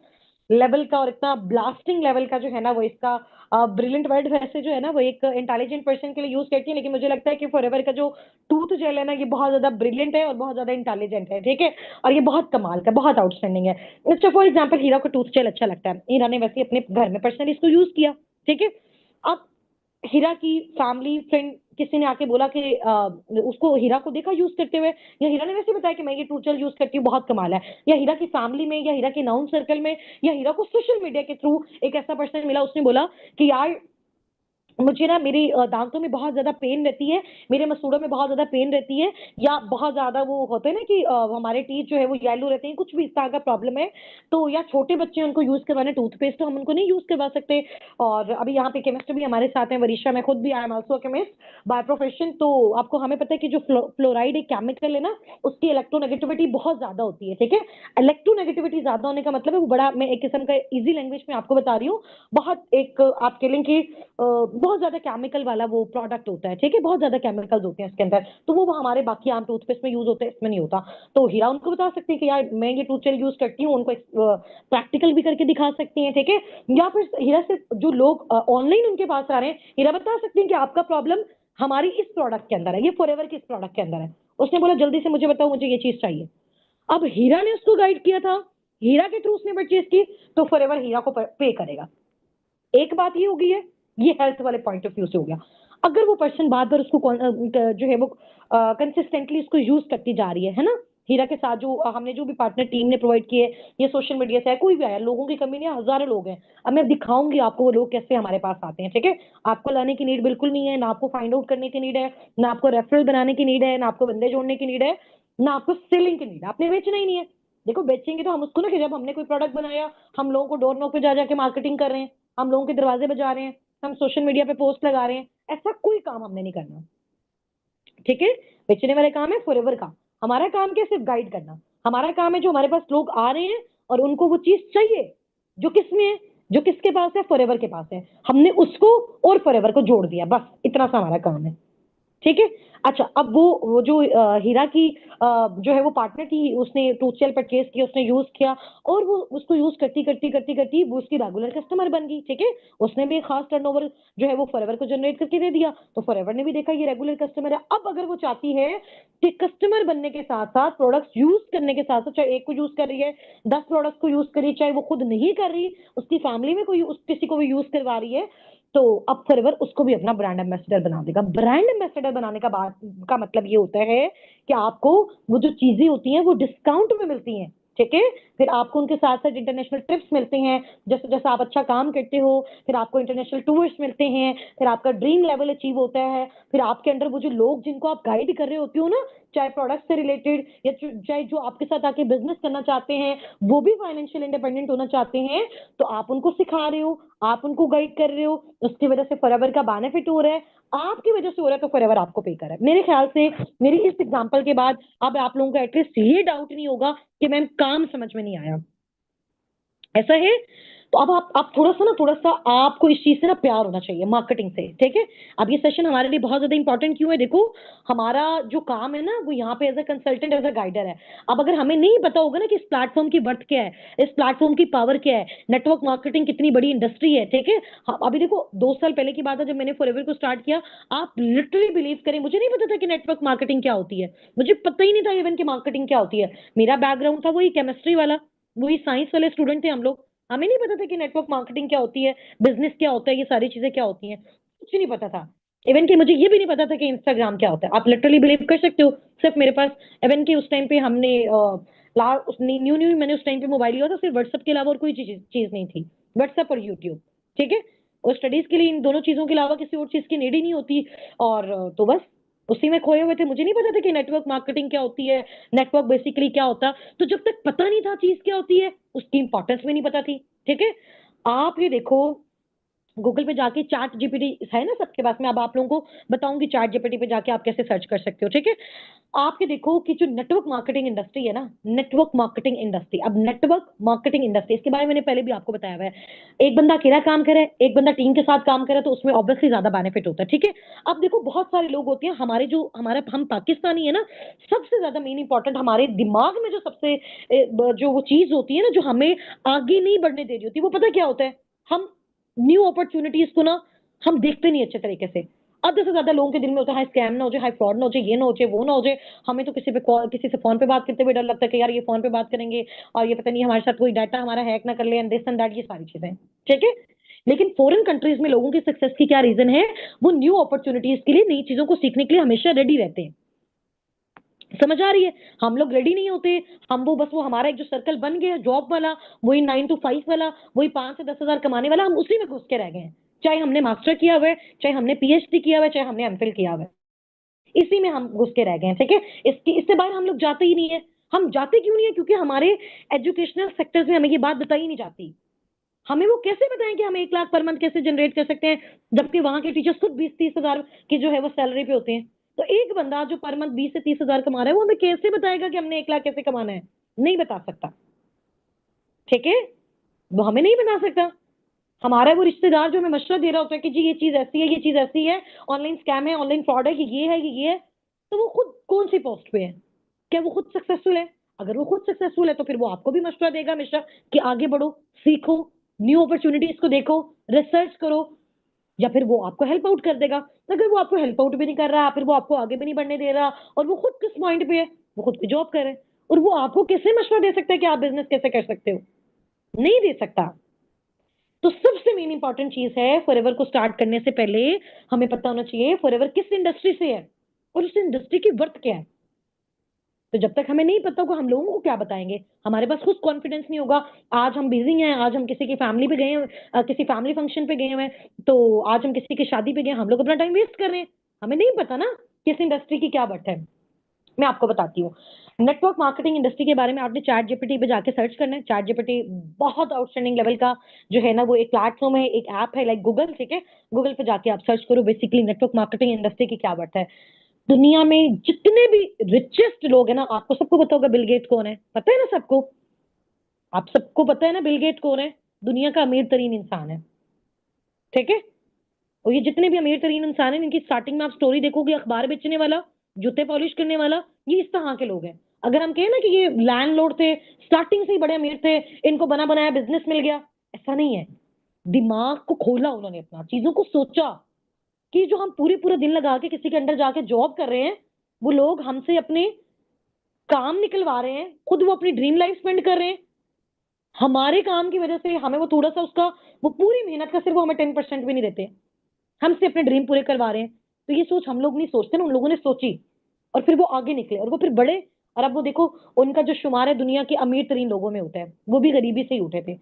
लेवल का, और इतना ब्लास्टिंग लेवल का जो है ना वो इसका, ब्रिलियंट वर्ड वैसे जो है ना वो एक इंटेलिजेंट पर्सन के लिए यूज करती है, लेकिन मुझे लगता है कि फॉरएवर का जो टूथ जेल है ना, ये बहुत ज्यादा ब्रिलियंट है और बहुत ज्यादा इंटेलिजेंट है, ठीक है। और ये बहुत कमाल का, बहुत आउटस्टैंडिंग है। अच्छा, फॉर एग्जाम्पल, हीरा को टूथ जेल अच्छा लगता है, हीरा ने वैसे अपने घर में पर्सनली इसको यूज किया, ठीक है। अब हीरा की फैमिली फ्रेंड किसी ने आके बोला कि उसको, हीरा को देखा यूज करते हुए, या हीरा ने वैसे बताया कि मैं ये टूटल यूज करती हूँ, बहुत कमाल है, या हीरा की फैमिली में, या हीरा के नाउन सर्कल में, या हीरा को सोशल मीडिया के थ्रू एक ऐसा पर्सन मिला, उसने बोला कि यार मुझे ना मेरी दांतों में बहुत ज्यादा पेन रहती है, मेरे मसूड़ों में बहुत ज्यादा पेन रहती है, या बहुत ज्यादा वो होते हैं ना कि हमारे टीथ जो है वो येलो रहते हैं, कुछ भी इस तरह का प्रॉब्लम है, तो या छोटे बच्चे हैं, उनको यूज करवाने टूथपेस्ट, तो हम उनको नहीं यूज करवा सकते। और अभी यहाँ पे केमिस्ट भी हमारे साथ हैं, वरीशा, मैं खुद भी, I am also chemist by profession. तो आपको, हमें पता है कि जो फ्लोराइड एक केमिकल है ना, उसकी इलेक्ट्रोनेगेटिविटी बहुत ज्यादा होती है, ठीक है। इलेक्ट्रोनेगेटिविटी ज्यादा होने का मतलब है वो बड़ा, मैं एक किस्म का इजी लैंग्वेज में आपको बता रही हूँ, बहुत एक आप कह लें कि बहुत ज्यादा केमिकल वाला वो प्रोडक्ट होता है, ठीक है, बहुत ज्यादा केमिकल्स होते हैं इसके अंदर, तो वो हमारे बाकी आम टूथपेस्ट में यूज होते हैं, इसमें नहीं होता। तो हीरा उनको बता सकती है कि यार मैं ये टूथ जेल यूज करती हूँ, उनको प्रैक्टिकल भी करके दिखा सकती हैं, ठीक है। या फिर हीरा से जो लोग ऑनलाइन उनके पास आ रहे हैं, हीरा बता सकती हैं कि आपका प्रॉब्लम हमारी इस प्रोडक्ट के अंदर है, ये फॉरएवर के इस प्रोडक्ट के अंदर है। उसने बोला जल्दी से मुझे बताओ, मुझे ये चीज चाहिए। अब हीरा ने उसको गाइड किया था, हीरा के थ्रू उसने परचेज की, तो फॉरएवर हीरा को पे करेगा। एक बात ये हो गई है, ये हेल्थ वाले पॉइंट ऑफ व्यू से हो गया। अगर वो पर्सन बार बार उसको जो है वो कंसिस्टेंटली उसको यूज करती जा रही है ना, हीरा के साथ जो हमने जो भी पार्टनर टीम ने प्रोवाइड किए, ये सोशल मीडिया से है, कोई भी आया, लोगों की कमी नहीं है, हजारों लोग हैं। अब मैं दिखाऊंगी आपको वो लोग कैसे हमारे पास आते हैं, ठीक है। आपको लाने की नीड बिल्कुल नहीं है, ना आपको फाइंड आउट करने की नीड है, ना आपको रेफरल बनाने की नीड है, ना आपको बंदे जोड़ने की नीड है, ना आपको सेलिंग की नीड है, आपने बेचना ही नहीं है। देखो बेचेंगे तो हम उसको ना, कि जब हमने कोई प्रोडक्ट बनाया, हम लोगों को डोर नॉक पे जा जाके मार्केटिंग कर रहे हैं, हम लोगों के दरवाजे बजा रहे हैं, हम सोशल मीडिया पे पोस्ट लगा रहे हैं, ऐसा कोई काम हमने नहीं करना, ठीक है। बेचने वाले काम है फॉरएवर का, हमारा काम क्या है, सिर्फ गाइड करना। हमारा काम है जो हमारे पास लोग आ रहे हैं और उनको वो चीज चाहिए जो किसमें है, जो किसके पास है, फॉरएवर के पास है, हमने उसको और फॉरएवर को जोड़ दिया, बस इतना सा हमारा काम है, ठीक है। अच्छा, अब वो जो हीरा की जो है वो पार्टनर थी, उसने टूथ जेल परचेज किया, उसने यूज किया, और वो उसको यूज करती करती करती करती वो उसकी रेगुलर कस्टमर बन गई, ठीक है। उसने भी एक खास टर्नओवर जो है वो फॉरएवर को जनरेट करके दे दिया, तो फॉरएवर ने भी देखा ये रेगुलर कस्टमर है। अब अगर वो चाहती है कि कस्टमर बनने के साथ साथ, प्रोडक्ट्स यूज करने के साथ साथ, चाहे एक को यूज कर रही है, 10 प्रोडक्ट्स को यूज कर रही है, चाहे वो खुद नहीं कर रही, उसकी फैमिली में कोई किसी को भी यूज करवा रही है, तो अब फॉरएवर उसको भी अपना ब्रांड एम्बेसडर बना देगा। ब्रांड एम्बेसडर बनाने का बात का मतलब ये होता है कि आपको वो जो चीजें होती हैं वो डिस्काउंट में मिलती हैं, ठीक है। फिर आपको उनके साथ साथ इंटरनेशनल ट्रिप्स मिलते हैं, जैसे जैसे आप अच्छा काम करते हो फिर आपको इंटरनेशनल टूर्स मिलते हैं, फिर आपका ड्रीम लेवल अचीव होता है, फिर आपके अंदर वो जो लोग जिनको आप गाइड कर रहे होते हो ना, चाहे प्रोडक्ट से रिलेटेड या चाहे जो आपके साथ आके बिजनेस करना चाहते हैं, वो भी फाइनेंशियल इंडिपेंडेंट होना चाहते हैं, तो आप उनको सिखा रहे हो, आप उनको गाइड कर रहे हो, उसकी वजह से फॉरएवर का बेनिफिट हो रहा है, आपकी वजह से हो रहा है, तो फॉरएवर आपको पे कर रहा है। मेरे ख्याल से मेरी इस एग्जांपल के बाद अब आप लोगों को एटलीस्ट ये डाउट नहीं होगा कि मैम काम समझ में नहीं आया, ऐसा है। तो अब आप थोड़ा सा आपको इस चीज से ना प्यार होना चाहिए मार्केटिंग से, ठीक है। अब ये सेशन हमारे लिए बहुत ज्यादा इंपॉर्टेंट क्यों है, देखो हमारा जो काम है ना वो यहाँ पे as a consultant as a guider है। अब अगर हमें नहीं पता होगा ना कि इस प्लेटफॉर्म की वर्थ क्या है, इस प्लेटफॉर्म की पावर क्या है, नेटवर्क मार्केटिंग कितनी बड़ी इंडस्ट्री है, ठीक है। अभी देखो 2 साल पहले की बात है जब मैंने फॉरएवर को स्टार्ट किया, आप लिटरली बिलीव करें मुझे नहीं पता था कि नेटवर्क मार्केटिंग क्या होती है, मुझे पता ही नहीं था इवन की मार्केटिंग क्या होती है। मेरा बैकग्राउंड था वही केमिस्ट्री वाला, वही साइंस वाले स्टूडेंट थे हम लोग, हमें नहीं पता था कि नेटवर्क मार्केटिंग क्या होती है, बिजनेस क्या होता है, ये सारी चीजें क्या होती हैं, कुछ नहीं पता था। इवन कि मुझे ये भी नहीं पता था कि इंस्टाग्राम क्या होता है, आप लिटरली बिलीव कर सकते हो। सिर्फ मेरे पास इवन कि उस टाइम पे हमने न्यू न्यू मैंने उस टाइम पे मोबाइल लिया था, सिर्फ व्हाट्सएप के अलावा और कोई चीज चीज नहीं थी, व्हाट्सएप और यूट्यूब, ठीक है। और स्टडीज के लिए इन दोनों चीजों के अलावा किसी और चीज की नीड ही नहीं होती। और तो बस उसी में खोए हुए थे, मुझे नहीं पता था कि नेटवर्क मार्केटिंग क्या होती है, नेटवर्क बेसिकली क्या होता। तो जब तक पता नहीं था चीज क्या होती है, उसकी इंपॉर्टेंस भी नहीं पता थी, ठीक है। आप ये देखो गूगल पे जाके चैट जीपीटी है ना सबके पास में, अब आप लोगों को बताऊंगी चैट जीपीटी पे जाके आप कैसे सर्च कर सकते हो, ठीक है। आप ये देखो कि जो नेटवर्क मार्केटिंग इंडस्ट्री है ना, नेटवर्क मार्केटिंग इंडस्ट्री, अब नेटवर्क मार्केटिंग इंडस्ट्री इसके बारे में मैंने पहले भी आपको बताया हुआ है। एक बंदा अकेला काम करे, एक बंदा टीम के साथ काम करे, तो उसमें ऑब्वियसली ज्यादा बेनिफिट होता है, ठीक है। अब देखो बहुत सारे लोग होते हैं हमारे, जो हमारे हम पाकिस्तानी है ना, सबसे ज्यादा मेन इंपॉर्टेंट हमारे दिमाग में जो सबसे जो वो चीज होती है ना जो हमें आगे नहीं बढ़ने दे रही होती, वो पता क्या होता है, हम न्यू अपॉर्चुनिटीज को ना हम देखते नहीं अच्छे तरीके से। आधे से ज्यादा लोगों के दिल में होता है हाई स्कैम ना हो जाए, हाई फ्रॉड ना हो जाए, ये ना हो जाए, वो ना हो जाए। हमें तो किसी पे कॉल, किसी से फोन पे बात करते हुए डर लगता है कि यार ये फोन पे बात करेंगे और ये पता नहीं हमारे साथ कोई डाटा हमारा हैक ना कर ले, एंड दिस एंड दैट, ये सारी चीजें, ठीक है। लेकिन फॉरेन कंट्रीज में लोगों की सक्सेस की क्या रीजन है, वो न्यू अपॉर्चुनिटीज के लिए, नई चीजों को सीखने के लिए हमेशा रेडी रहते हैं। समझ आ रही है, हम लोग रेडी नहीं होते। हम वो बस वो हमारा एक जो सर्कल बन गया जॉब वाला, वही 9 to 5 वाला, वही 5 से 10 हजार कमाने वाला, हम उसी में घुस के रह गए हैं। चाहे हमने मास्टर किया हुआ है, चाहे हमने पीएचडी किया हुआ है, चाहे हमने एमफिल किया हुआ है, इसी में हम घुस के रह गए हैं, ठीक है। इससे बाहर हम लोग जाते ही नहीं है। हम जाते क्यों नहीं है, क्योंकि हमारे एजुकेशनल सेक्टर्स में हमें ये बात बताई नहीं जाती। हमें वो कैसे बताएं कि हम 1 लाख पर मंथ कैसे जनरेट कर सकते हैं, जबकि वहां के टीचर्स खुद 20-30 हजार की जो है वो सैलरी पे होते हैं। तो एक बंदा जो पर मंथ 20 से 30 हजार कमा रहा है, वो हमें कैसे बताएगा कि हमने 1 लाख कैसे कमाना है, नहीं बता सकता, ठीक है। वो हमें नहीं बता सकता। हमारा वो रिश्तेदार जो हमें मशवरा दे रहा होता है कि जी ये चीज ऐसी है, ये चीज ऐसी है, ऑनलाइन स्कैम है, ऑनलाइन फ्रॉड है, कि ये है, कि ये है, तो वो खुद कौन सी पोस्ट पे है, क्या वो खुद सक्सेसफुल है? अगर वो खुद सक्सेसफुल है तो फिर वो आपको भी मशवरा देगा हमेशा कि आगे बढ़ो, सीखो, न्यू अपॉर्चुनिटीज को देखो, रिसर्च करो, या फिर वो आपको हेल्प आउट कर देगा। अगर वो आपको हेल्प आउट भी नहीं कर रहा, फिर वो आपको आगे भी नहीं बढ़ने दे रहा, और वो खुद किस पॉइंट पे है, वो खुद की जॉब कर रहे हैं, और वो आपको कैसे मशवरा दे सकता है कि आप बिजनेस कैसे कर सकते हो? नहीं दे सकता। तो सबसे मेन इंपॉर्टेंट चीज है, फॉरएवर को स्टार्ट करने से पहले हमें पता होना चाहिए फॉरएवर किस इंडस्ट्री से है और उस इंडस्ट्री की वर्थ क्या है। तो जब तक हमें नहीं पता होगा हम लोगों को क्या बताएंगे, हमारे पास खुद कॉन्फिडेंस नहीं होगा। आज हम बिजी हैं, आज हम किसी की फैमिली पे गए हैं, किसी फैमिली फंक्शन पे गए हुए हैं, तो आज हम किसी की शादी पे गए, हम लोग अपना टाइम वेस्ट कर रहे हैं, हमें नहीं पता ना किस इंडस्ट्री की क्या वर्थ है। मैं आपको बताती हूँ नेटवर्क मार्केटिंग इंडस्ट्री के बारे में। आपने चैट जीपीटी पे जाके सर्च करना है, चैट जीपीटी बहुत आउटस्टैंडिंग लेवल का जो है ना वो एक प्लेटफॉर्म है, एक ऐप है लाइक गूगल, ठीक है। गूगल पे जाके आप सर्च करो बेसिकली नेटवर्क मार्केटिंग इंडस्ट्री की क्या बात है। दुनिया में जितने भी रिचेस्ट लोग हैं ना, आपको सबको पता होगा बिल गेट कौन है, पता है ना सबको? आप सबको पता है ना बिल गेट कौन है? दुनिया का अमीर तरीन इंसान है, ठीक है। और ये जितने भी अमीर तरीन इंसान हैं, इनकी स्टार्टिंग में आप स्टोरी देखोगे, अखबार बेचने वाला, जूते पॉलिश करने वाला, ये इस तरह के लोग हैं। अगर हम कहें ना कि ये लैंडलॉर्ड थे, स्टार्टिंग से ही बड़े अमीर थे, इनको बना बनाया बिजनेस मिल गया, ऐसा नहीं है। दिमाग को खोला उन्होंने, अपना चीजों को सोचा कि जो हम पूरे पूरे दिन लगा के किसी के अंडर जाके जॉब कर रहे हैं, वो लोग हमसे अपने काम निकलवा रहे हैं, खुद वो अपनी ड्रीम लाइफ स्पेंड कर रहे हैं, हमारे काम की वजह से हमें वो थोड़ा सा उसका, वो पूरी मेहनत का सिर्फ वो हमें 10% भी नहीं देते। हमसे अपने ड्रीम पूरे करवा रहे हैं। तो ये सोच हम लोग नहीं सोचते ना, उन लोगों ने सोची और फिर वो आगे निकले और वो फिर बढ़े। और अब वो देखो, उनका जो शुमार है दुनिया के अमीर तरीन लोगों में होता है, वो भी गरीबी से ही उठे थे।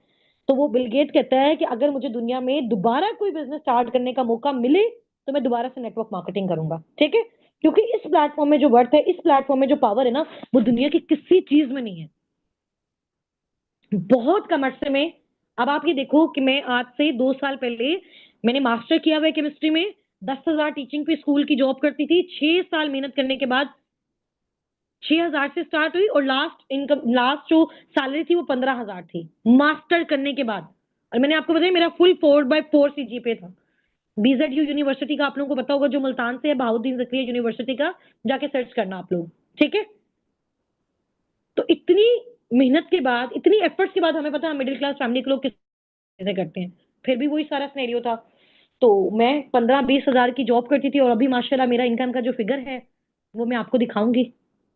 तो वो बिल गेट कहता है कि अगर मुझे दुनिया में दोबारा कोई बिजनेस स्टार्ट करने का मौका मिले तो मैं दोबारा से नेटवर्क मार्केटिंग करूंगा, ठीक है। क्योंकि इस प्लेटफॉर्म में जो वर्थ है, इस प्लेटफॉर्म में जो पावर है ना, वो दुनिया की किसी चीज में नहीं है, बहुत कम अरसे में। अब आप ये देखो कि मैं आज से 2 साल पहले मैंने मास्टर किया हुआ है केमिस्ट्री में, 10,000 टीचिंग पे स्कूल की जॉब करती थी, 6 साल मेहनत करने के बाद 6,000 से स्टार्ट हुई और लास्ट जो सैलरी थी वो 15,000 थी मास्टर करने के बाद। और मैंने आपको बताया मेरा फुल 4/4 सीजीपीए था। बीजेडयू यूनिवर्सिटी का आप लोगों को पता होगा, जो मुल्तान से है, बहाउद्दीन जकरिया यूनिवर्सिटी का, जाके सर्च करना आप लोग, ठीक है। तो इतनी मेहनत के बाद, इतनी एफर्ट्स के बाद हमें पता है मिडिल क्लास फैमिली के लोग कैसे करते हैं, फिर भी वही सारा सिनेरियो था। तो मैं 15-20 हजार की जॉब करती थी और अभी माशाल्लाह मेरा इनकम का जो फिगर है वो मैं आपको दिखाऊंगी,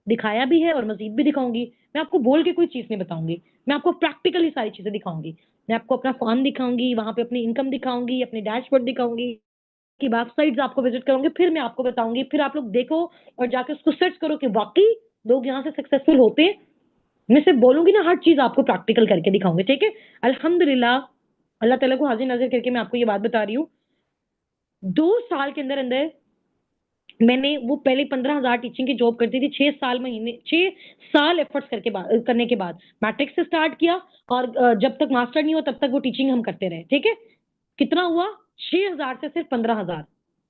दिखाया भी है और मजीद भी दिखाऊंगी। मैं आपको बोल के कोई चीज नहीं बताऊंगी, मैं आपको प्रैक्टिकली सारी चीजें दिखाऊंगी। मैं आपको अपना फॉर्म दिखाऊंगी, वहां पे अपनी इनकम दिखाऊंगी, अपने डैशबोर्ड दिखाऊंगी, की वेबसाइट्स आपको विजिट करूंगी, फिर मैं आपको बताऊंगी, फिर आप लोग देखो और जाके उसको सर्च करो कि वाकई लोग यहाँ से सक्सेसफुल होते हैं। मैं सिर्फ बोलूंगी ना, हर चीज आपको प्रैक्टिकल करके दिखाऊंगी, ठीक है। अल्हम्दुलिल्लाह, अल्लाह ताला को हाजिर नाजिर करके मैं आपको ये बात बता रही हूँ, 2 साल के अंदर अंदर मैंने वो पहले 15,000 टीचिंग की जॉब करती थी, 6 साल एफर्ट्स करने के बाद मैट्रिक्स से स्टार्ट किया और जब तक मास्टर नहीं हुआ तब तक वो टीचिंग हम करते रहे, ठीक है। कितना हुआ, 6,000 से सिर्फ 15,000,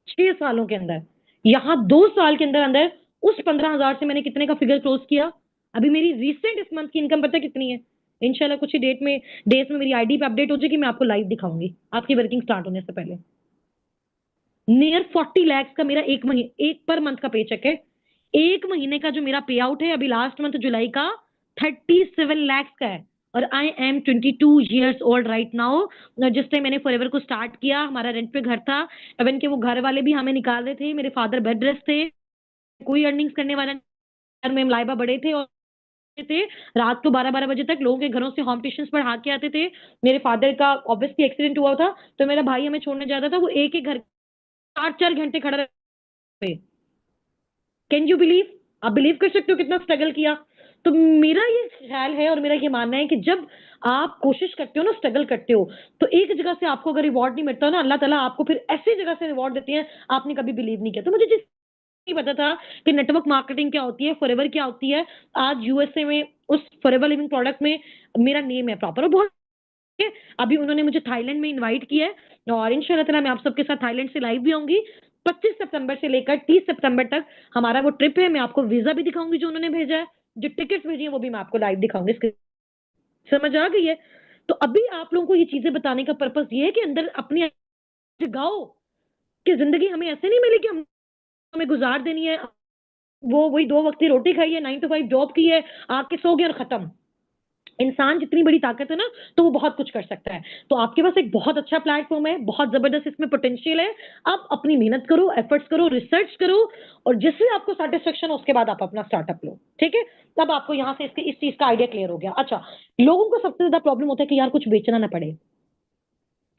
6 सालों के अंदर। यहाँ 2 साल के अंदर अंदर उस 15,000 से मैंने कितने का फिगर क्लोज किया। अभी मेरी रिसेंट इस मंथ की इनकम पता है कितनी है? इंशाल्लाह कुछ ही डेज में मेरी आईडी पे अपडेट हो जाएगी, मैं आपको लाइव दिखाऊंगी आपकी वर्किंग स्टार्ट होने से पहले। नियर 40 lakhs का मेरा एक पर मंथ का पे चेक है। एक महीने का जो मेरा पे आउट है अभी लास्ट मंथ जुलाई का 37 lakhs का है। और I am 22 years old right now. जिस टाइम मैंने फॉरएवर को स्टार्ट किया, हमारा रेंट पे घर था, इवन के वो घर वाले भी हमें निकाल रहे थे, मेरे फादर बेड रेस्ट थे, कोई अर्निंग्स करने वाला नहीं, में लाइबा बड़े थे और थे, रात को 12-12 बजे तक लोगों के घरों से होम ट्यूशंस पढ़ा के आते थे। मेरे फादर का ऑब्वियसली एक्सीडेंट हुआ था, तो मेरा भाई हमें छोड़ने जाता था, वो एक एक घर 4-4 घंटे खड़ा रहे। Can you believe? आप बिलीव कर सकते हो कितना स्ट्रगल किया? तो मेरा ये ख्याल है और मेरा ये मानना है कि जब आप कोशिश करते हो ना, स्ट्रगल करते हो, तो एक जगह से आपको अगर रिवॉर्ड नहीं मिलता ना, अल्लाह ताला आपको फिर ऐसी जगह से रिवॉर्ड देती है आपने कभी बिलीव नहीं किया। तो मुझे जिस नहीं पता था कि नेटवर्क मार्केटिंग क्या होती है, फॉरएवर क्या होती है, आज यूएसए में उस फॉरएवर लिविंग प्रोडक्ट में मेरा नेम है प्रॉपर और बहुत है। अभी उन्होंने मुझे थाईलैंड में इनवाइट किया है और इंशाल्लाह ताला मैं आप सबके साथ थाईलैंड से लाइव भी आऊंगी। 25 सितंबर से लेकर 30 सितंबर तक हमारा वो ट्रिप है। मैं आपको वीजा भी दिखाऊंगी जो उन्होंने भेजा है, जो टिकट्स भेजी है वो भी मैं आपको लाइव दिखाऊंगी। समझ आ गई है? तो अभी आप लोगों को ये चीजें बताने का पर्पस ये है कि अंदर अपनी जगाओ कि जिंदगी हमें ऐसे नहीं मिली कि हमें गुजार देनी है, वो वही 2 वक्त की रोटी खाई है, 9 to 5 जॉब की है, आके सो गए और खत्म। इंसान जितनी बड़ी ताकत है ना, तो वो बहुत कुछ कर सकता है। तो आपके पास एक बहुत अच्छा प्लेटफॉर्म है, बहुत जबरदस्त इसमें पोटेंशियल है। आप अपनी मेहनत करो, एफर्ट्स करो, रिसर्च करो और जिससे आपको सेटिस्फेक्शन हो उसके बाद आप अपना स्टार्टअप लो, ठीक है। तब आपको यहाँ से इस चीज का आइडिया क्लियर हो गया। अच्छा, लोगों को सबसे ज्यादा प्रॉब्लम होता है कि यार कुछ बेचना ना पड़े,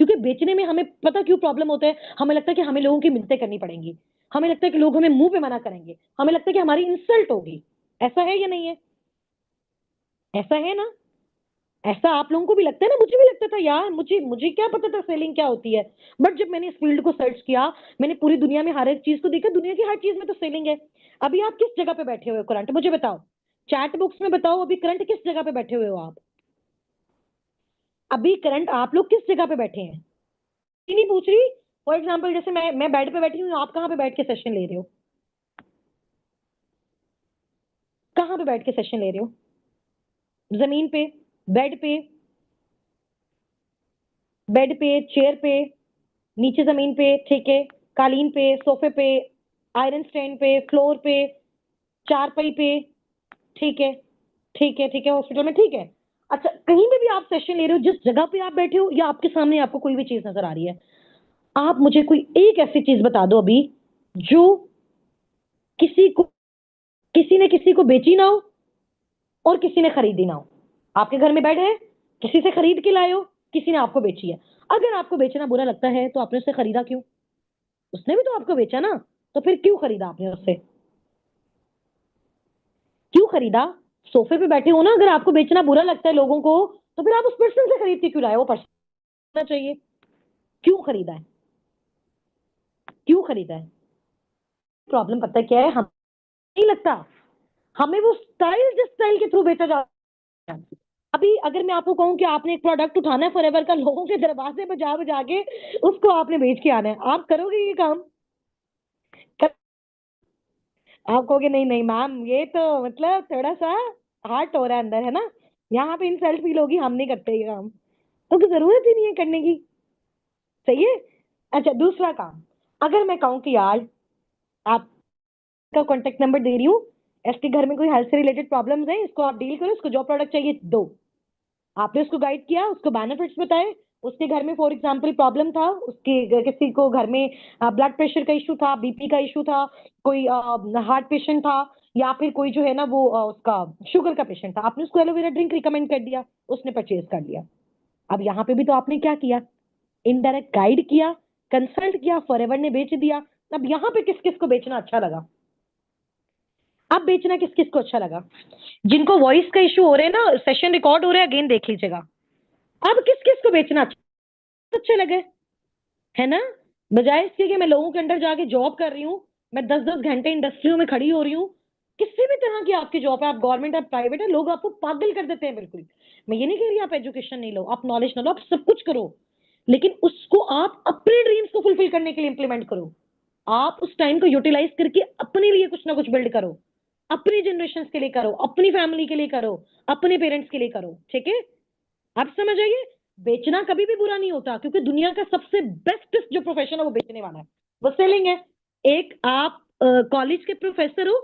क्योंकि बेचने में हमें पता क्यों प्रॉब्लम होता है, हमें लगता है कि हमें लोगों की मिन्नतें करनी पड़ेंगी, हमें लगता है कि लोग हमें मुंह पे मना करेंगे, हमें लगता है कि हमारी इंसल्ट होगी। ऐसा है या नहीं है? ऐसा है ना? ऐसा आप लोगों को भी लगता है ना? मुझे भी लगता था यार, मुझे मुझे क्या पता था सेलिंग क्या होती है। बट जब मैंने इस फील्ड को सर्च किया, मैंने पूरी दुनिया में हर एक चीज को देखा, दुनिया की हर चीज में तो सेलिंग है। अभी आप किस जगह पे बैठे हुए हो करंट, मुझे बताओ, चैट बुक्स में बताओ, अभी करंट किस जगह पे बैठे हुए हो आप? अभी करंट आप लोग किस जगह पे बैठे हैं? ये नहीं पूछ रही। फॉर एग्जाम्पल जैसे मैं बेड पे बैठी हूँ, आप कहाँ पे बैठ के सेशन ले रहे हो? कहाँ पे बैठ के सेशन ले रहे हो? जमीन पे, बेड पे, बेड पे, चेयर पे, नीचे जमीन पे, ठीक है, कालीन पे, सोफे पे, आयरन स्टैंड पे, फ्लोर पे, चारपाई पे, ठीक है, ठीक है, ठीक है, हॉस्पिटल में, ठीक है। अच्छा, कहीं पे भी आप सेशन ले रहे हो, जिस जगह पे आप बैठे हो या आपके सामने आपको कोई भी चीज नजर आ रही है, आप मुझे कोई एक ऐसी चीज बता दो अभी जो किसी को, किसी ने किसी को बेची ना हो और किसी ने खरीदी ना हो। आपके घर में बेड है, किसी से खरीद के लाए हो, किसी ने आपको बेची है। अगर आपको बेचना बुरा लगता है तो आपने उसे खरीदा क्यों? उसने भी तो आपको बेचा ना, तो फिर क्यों खरीदा आपने उससे? क्यों खरीदा? सोफे पे बैठे हो ना, अगर आपको बेचना बुरा लगता है लोगों को, तो फिर आप उस पर्सन से खरीद के क्यों लाए? वो पर्सन चाहिए। क्यों खरीदा है? क्यों खरीदा है? प्रॉब्लम पता है क्या है? हम नहीं लगता, हमें वो स्टाइल, जिस स्टाइल के थ्रू बेचा जा, अभी अगर मैं आपको कहूं कि आपने एक प्रोडक्ट उठाना है फॉरएवर का, लोगों के दरवाजे पे जा बजा के उसको आपने बेच के आना है, आप करोगे ये काम? कर, आप कहोगे नहीं नहीं मैम, ये तो मतलब थोड़ा सा हार्ट हो रहा है अंदर, है ना, यहाँ पे इंसल्ट फील होगी, हम नहीं करते ये काम, तो जरूरत ही नहीं है करने की। सही है। अच्छा, दूसरा काम, अगर मैं कहूँ कि यार आपका कॉन्टेक्ट नंबर दे रही हूँ, इसके घर में कोई हेल्थ से रिलेटेड प्रॉब्लम्स है, इसको आप डील करो, इसको जो प्रोडक्ट चाहिए दो। आपने उसको गाइड किया, उसको बेनिफिट्स बताए, उसके घर में फॉर एग्जांपल प्रॉब्लम था, उसके किसी को घर में ब्लड प्रेशर का इशू था, बीपी का इशू था, कोई हार्ट पेशेंट था, या फिर कोई जो है ना वो उसका शुगर का पेशेंट था, आपने उसको एलोवेरा ड्रिंक रिकमेंड कर दिया, उसने परचेज कर लिया। अब यहाँ पे भी तो आपने क्या किया? इनडायरेक्ट गाइड किया, कंसल्ट किया, फॉरएवर ने बेच दिया। अब यहाँ पे किस किस को बेचना अच्छा लगा? अब बेचना किस किस को अच्छा लगा? जिनको वॉइस का इशू हो रहे हैं ना, सेशन रिकॉर्ड हो रहे हैं, अगेन देख लीजिएगा। अब किस किस को बेचना अच्छे लगे, है ना? बजाय इसके कि मैं लोगों के अंडर जाके जॉब कर रही हूँ, मैं 10-10 घंटे इंडस्ट्रियों में खड़ी हो रही हूँ, किसी भी तरह की आपकी जॉब है, आप गवर्नमेंट आप प्राइवेट है, लोग आपको पागल कर देते हैं बिल्कुल। मैं ये नहीं कह रही आप एजुकेशन नहीं लो, आप नॉलेज ना लो, आप सब कुछ करो, लेकिन उसको आप अपने ड्रीम्स को फुलफिल करने के लिए इंप्लीमेंट करो। आप उस टाइम को यूटिलाइज करके अपने लिए कुछ ना कुछ बिल्ड करो, अपनी जनरेशन के लिए करो, अपनी फैमिली के लिए करो, अपने पेरेंट्स के लिए करो। ठीक है? आप समझ आइए, बेचना कभी भी बुरा नहीं होता, क्योंकि दुनिया का सबसे बेस्ट जो प्रोफेशन है वो बेचने वाला है, वो सेलिंग है। एक आप कॉलेज के प्रोफेसर हो,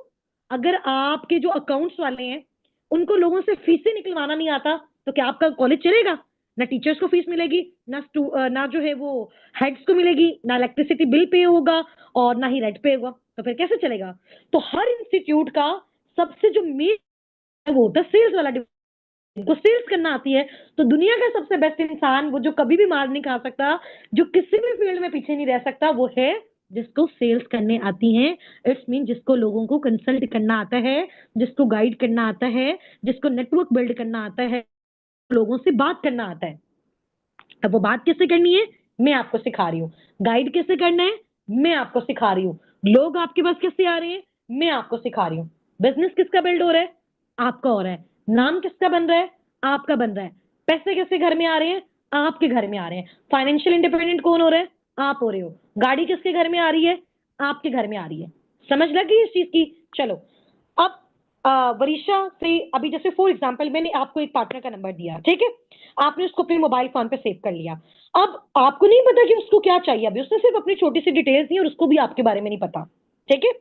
अगर आपके जो अकाउंट्स वाले हैं उनको लोगों से फीसें निकलवाना नहीं आता, तो क्या आपका कॉलेज चलेगा? ना टीचर्स को फीस मिलेगी, ना जो है वो हेड्स को मिलेगी, ना इलेक्ट्रिसिटी बिल पे होगा, और ना ही रेंट पे होगा, तो फिर कैसे चलेगा? तो हर इंस्टीट्यूट का सबसे जो मेन वो होता है सेल्स वाला, को सेल्स करना आती है, तो दुनिया का सबसे बेस्ट इंसान, वो जो कभी भी मार नहीं खा सकता, जो किसी भी फील्ड में पीछे नहीं रह सकता, वो है जिसको सेल्स करने आती है। इट्स मीन जिसको लोगों को कंसल्ट करना आता है, जिसको गाइड करना आता है, जिसको नेटवर्क बिल्ड करना आता है, लोगों से बात करना आता है। अब वो बात कैसे करनी है, मैं आपको सिखा रही हूँ। गाइड कैसे करना है, मैं आपको सिखा रही हूँ। लोग आपके पास कैसे आ रहे हैं, मैं आपको सिखा रही हूँ। बिजनेस किसका बिल्ड हो रहा है, आपका हो रहा है। नाम किसका बन रहा है, आपका बन रहा है। पैसे कैसे घर में आ रहे हैं, आपके घर में आ रहे हैं। फाइनेंशियल इंडिपेंडेंट कौन हो रहा है, आप हो रहे हो। गाड़ी किसके घर में आ रही है, आपके घर में आ रही है। समझ लगी इस चीज की? चलो, अब वरीशा से, अभी जैसे फॉर एग्जांपल मैंने आपको एक पार्टनर का नंबर दिया, ठीक है, आपने उसको अपने मोबाइल फोन पे सेव कर लिया। अब आपको नहीं पता कि उसको क्या चाहिए, अभी उसने सिर्फ अपनी छोटी सी डिटेल्स दी और उसको भी आपके बारे में नहीं पता। ठीक है?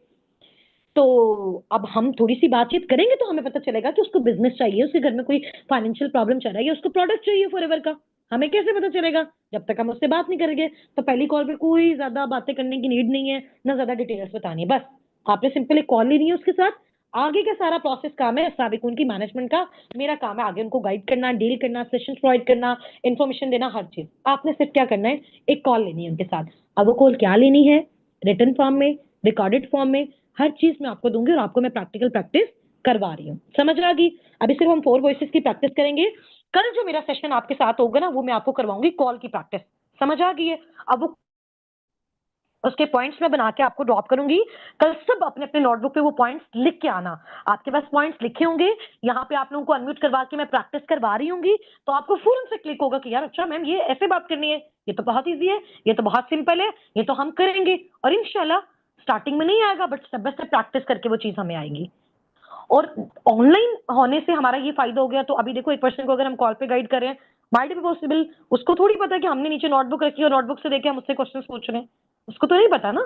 तो अब हम थोड़ी सी बातचीत करेंगे तो हमें पता चलेगा कि उसको बिजनेस चाहिए, उसके घर में कोई फाइनेंशियल प्रॉब्लम चल रहा है, या उसको प्रोडक्ट चाहिए फॉरएवर का। हमें कैसे पता चलेगा? जब तक हम उससे बात नहीं करेंगे। तो पहली कॉल पे कोई ज्यादा बातें करने की नीड नहीं है, ना ज्यादा डिटेल्स बतानी है, बस आपने सिंपल एक कॉल लेनी है उसके साथ। आगे का सारा प्रोसेस काम है साबिक उनकी मैनेजमेंट का, मेरा काम है आगे उनको गाइड करना, डील करना, सेशन प्रोवाइड करना, इन्फॉर्मेशन देना, हर चीज। आपने सिर्फ क्या करना है, एक कॉल लेनी है उनके साथ। अब वो कॉल क्या लेनी है, रिटन फॉर्म में, रिकॉर्डेड फॉर्म में, हर चीज मैं आपको दूंगी, और आपको मैं प्रैक्टिकल प्रैक्टिस करवा रही हूँ। समझ आ गई? अभी सिर्फ हम 4 वॉइसेस की प्रैक्टिस करेंगे। कल जो मेरा सेशन आपके साथ होगा ना, वो मैं आपको करवाऊंगी कॉल की प्रैक्टिस। समझ आ गई है? अब वो उसके पॉइंट्स में बना के आपको ड्रॉप करूंगी। कल सब अपने अपने नोटबुक पे वो पॉइंट्स लिख के आना। आपके पास पॉइंट्स लिखे होंगे, यहाँ पे आप लोगों को अनम्यूट करवा के मैं प्रैक्टिस करवा रही होंगी, तो आपको फौरन से क्लिक होगा कि यार अच्छा मैम ये ऐसे बात करनी है, ये तो बहुत ईजी है, ये तो बहुत सिंपल है, ये तो हम करेंगे। और इंशाल्लाह स्टार्टिंग में नहीं आएगा, but step by step practice करके वो चीज हमें आएगी। और ऑनलाइन होने से हमारा ये फायदा हो गया, तो अभी देखो एक पर्सन को अगर हम कॉल पे गाइड कर रहे हैं, माइट बी पॉसिबल उसको थोड़ी पता है कि हमने नीचे नोटबुक रखी है और नोटबुक से देखे हम उससे क्वेश्चन पूछ रहे हैं, उसको तो नहीं पता ना।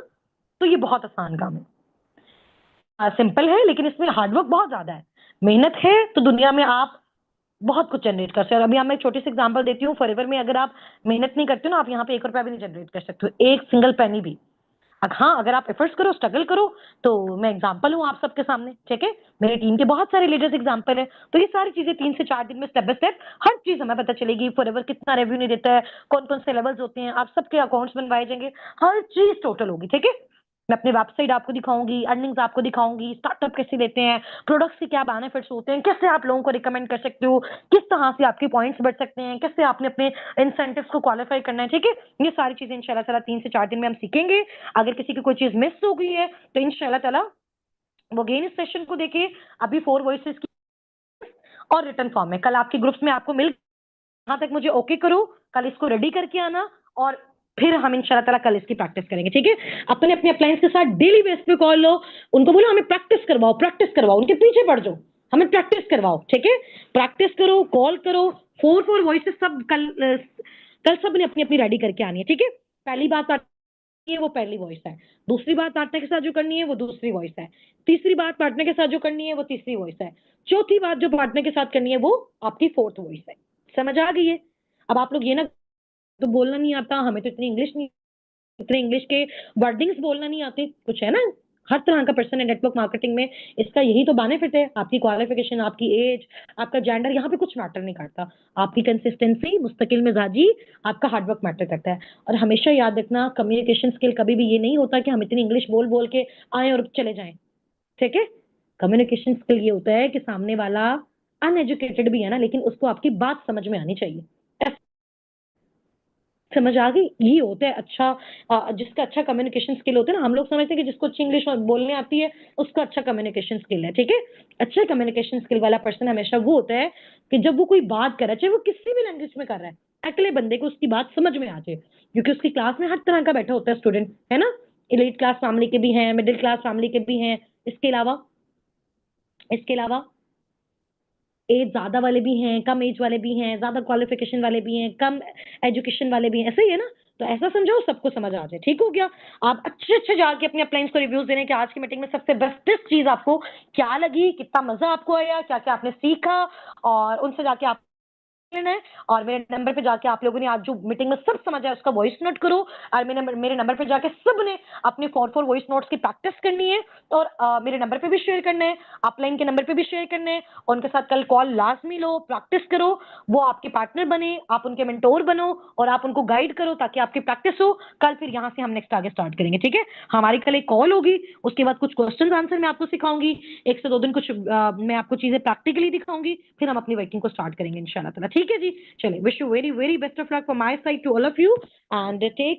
तो ये बहुत आसान काम है, सिंपल है, लेकिन इसमें हार्डवर्क बहुत ज्यादा है, मेहनत है, तो दुनिया में आप बहुत कुछ जनरेट कर सकते हो। अभी मैं एक छोटी सी एग्जांपल देती हूँ, फॉरएवर में अगर आप मेहनत नहीं करते हो ना, आप यहाँ पे 1 रुपया भी नहीं जनरेट कर सकते हो, एक सिंगल पेनी भी। हाँ, अगर आप एफर्ट्स करो, स्ट्रगल करो, तो मैं एग्जांपल हूँ आप सबके सामने, ठीक है? मेरी टीम के बहुत सारे लीडर्स एग्जांपल है। तो ये सारी चीजें 3 से 4 दिन में स्टेप बाय स्टेप हर चीज हमें पता चलेगी। फॉरएवर कितना रेवेन्यू देता है, कौन-कौन से लेवल्स होते हैं, आप सबके अकाउंट्स बनवाए जाएंगे, हर चीज टोटल होगी, ठीक है? मैं अपनी वेबसाइट आपको दिखाऊंगी, अर्निंग्स आपको दिखाऊंगी, स्टार्टअप कैसे लेते हैं, प्रोडक्ट्स के क्या बेनिफिट्स होते हैं, कैसे आप लोगों को रिकमेंड कर सकते हो, किस तरह से आपके पॉइंट्स बढ़ सकते हैं, कैसे आपने अपने इंसेंटिव्स को क्वालिफाई करना है, ठीक है? ये सारी चीजें इंशाल्लाह ताला 3 से 4 दिन में हम सीखेंगे। अगर किसी की कोई चीज मिस हो गई है तो इंशाल्लाह ताला वो अगेन इस सेशन को देखिए। अभी 4 वॉइसेस की और रिटर्न फॉर्म में कल आपके ग्रुप्स में आपको मिल, यहाँ तक मुझे ओके करो, कल इसको रेडी करके आना और फिर हम इंशाल्लाह ताला कल इसकी प्रैक्टिस करेंगे, ठीक है? अपने अपने अप्लायंस के साथ डेली बेस पे कॉल लो, उनको बोलो हमें प्रैक्टिस करवाओ, उनके पीछे पड़ जाओ, हमें प्रैक्टिस करवाओ, ठीक है? प्रैक्टिस करो, कॉल करो, 4 वॉइसेस सब कल सब ने अपनी अपनी रेडी करके आनी है, ठीक है? पहली बात है वो पहली वॉइस है, दूसरी बात पार्टनर के साथ जो करनी है वो दूसरी वॉइस है, तीसरी बात पार्टनर के साथ जो करनी है वो तीसरी वॉइस है, चौथी बात जो पार्टनर के साथ करनी है वो आपकी फोर्थ वॉइस है। समझ आ गई है? अब आप लोग ये ना तो बोलना नहीं आता, हमें तो इतनी इंग्लिश नहीं, इतने इंग्लिश के वर्डिंग्स बोलना नहीं आते, कुछ है ना? हर तरह का पर्सन है नेटवर्क मार्केटिंग में, इसका यही तो बेनिफिट है। आपकी क्वालिफिकेशन, आपकी एज, आपका जेंडर, यहाँ पे कुछ मैटर नहीं करता। आपकी कंसिस्टेंसी, मुस्तकिल मिजाजी, आपका हार्डवर्क मैटर करता है। और हमेशा याद रखना, कम्युनिकेशन स्किल कभी भी ये नहीं होता कि हम इतनी इंग्लिश बोल बोल के आए और चले जाएं, ठीक है? कम्युनिकेशन स्किल ये होता है कि सामने वाला अनएजुकेटेड भी है ना, लेकिन उसको आपकी बात समझ में आनी चाहिए। समझ आ गई? ये होता है अच्छा, जिसका अच्छा कम्युनिकेशन स्किल होता है ना, हम लोग समझते हैं कि जिसको अच्छी इंग्लिश बोलने आती है उसका अच्छा कम्युनिकेशन स्किल है, ठीक है? अच्छा कम्युनिकेशन स्किल वाला पर्सन हमेशा वो होता है कि जब वो कोई बात कर रहा है, चाहे वो किसी भी लैंग्वेज में कर रहा है, अगले बंदे को उसकी बात समझ में आ जाए, क्योंकि उसकी क्लास में हर तरह का बैठा होता है स्टूडेंट, है ना? एलीट क्लास फैमिली के भी हैं, मिडिल क्लास फैमिली के भी हैं, इसके अलावा एज ज्यादा वाले भी हैं, कम एज वाले भी हैं, ज्यादा क्वालिफिकेशन वाले भी हैं, कम एजुकेशन वाले भी हैं, ऐसा ही है ना? तो ऐसा समझाओ सबको समझ आ जाए, ठीक हो गया? आप अच्छे अच्छे जाके अपने अप्लायंस को रिव्यूज देने कि आज की मीटिंग में सबसे बेस्टेस्ट चीज आपको क्या लगी, कितना मजा आपको आया, क्या क्या आपने सीखा, और उनसे जाके आप लेना है। और मेरे नंबर पे जाके आप लोगों ने आज जो मीटिंग में सब समझ आया उसका वॉइस नोट करो, और मेरे नंबर पे जाके सबने अपने 4 वॉइस नोट्स की प्रैक्टिस करनी है, और मेरे नंबर पे भी शेयर करना है, अपलाइन के नंबर पे भी शेयर करना है, और उनके साथ कल कॉल लाजमी लो, प्रैक्टिस करो, वो आपके पार्टनर बने, आप उनके मेंटोर बनो, और आप उनको गाइड करो ताकि आपकी प्रैक्टिस हो। कल फिर यहाँ से हम नेक्स्ट आगे स्टार्ट करेंगे, ठीक है? हमारी कल एक कॉल होगी, उसके बाद कुछ क्वेश्चन आंसर मैं आपको सिखाऊंगी, 1 से 2 दिन कुछ मैं आपको चीजें प्रैक्टिकली दिखाऊंगी, फिर हम अपनी वर्किंग को स्टार्ट करेंगे इंशाल्लाह ताला, ठीक है जी? चलिए, wish you very very best of luck from my side to all of you, and take